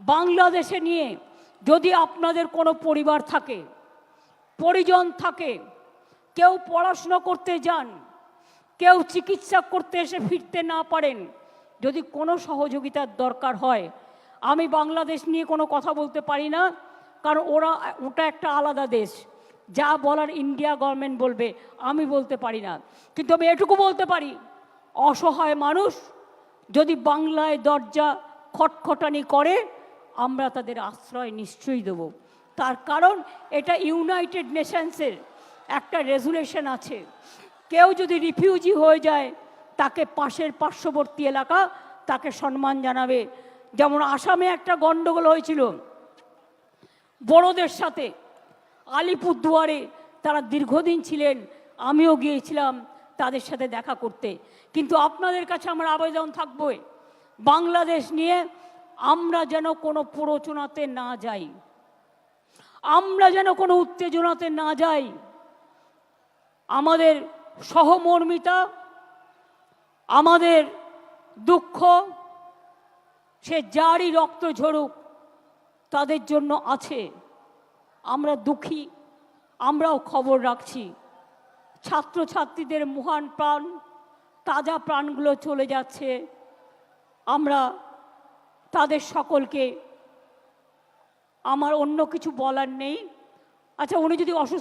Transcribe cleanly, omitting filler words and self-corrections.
বাংলাদেশে নিয়ে যদি আপনাদের কোনো পরিবার থাকে, পরিজন থাকে, কেউ পড়াশোনা করতে যান, কেউ চিকিৎসা করতে এসে ফিরতে না পারেন, যদি কোনো সহযোগিতার দরকার হয়, আমি বাংলাদেশ নিয়ে কোনো কথা বলতে পারি না, কারণ ওটা একটা আলাদা দেশ। যা বলার ইন্ডিয়া গভর্নমেন্ট বলবে, আমি বলতে পারি না। কিন্তু আমি এটুকু বলতে পারি, অসহায় মানুষ যদি বাংলায় দরজা খটখটানি করে, আমরা তাদের আশ্রয় নিশ্চয়ই দেব। তার কারণ এটা ইউনাইটেড নেশনসের একটা রেজুলেশন আছে, কেউ যদি রিফিউজি হয়ে যায় তাকে পাশের পার্শ্ববর্তী এলাকা তাকে সম্মান জানাবে। যেমন আসামে একটা গণ্ডগোল হয়েছিল বড়দের সাথে, আলিপুরদুয়ারে তারা দীর্ঘদিন ছিলেন, আমিও গিয়েছিলাম তাদের সাথে দেখা করতে। কিন্তু আপনাদের কাছে আমার আবেদন থাকবে, বাংলাদেশ নিয়ে আমরা যেন কোনো প্ররোচনাতে না যাই, আমরা যেন কোনো উত্তেজনাতে না যাই। আমাদের সহমর্মিতা, আমাদের দুঃখ, সে যারই রক্ত ঝরুক তাদের জন্য আছে। আমরা দুঃখী, আমরাও খবর রাখছি। ছাত্রছাত্রীদের মহান প্রাণ, তাজা প্রাণগুলো চলে যাচ্ছে, আমরা তাদের সকলকে, আমার অন্য কিছু বলার নেই। আচ্ছা, উনি যদি অসুস্থ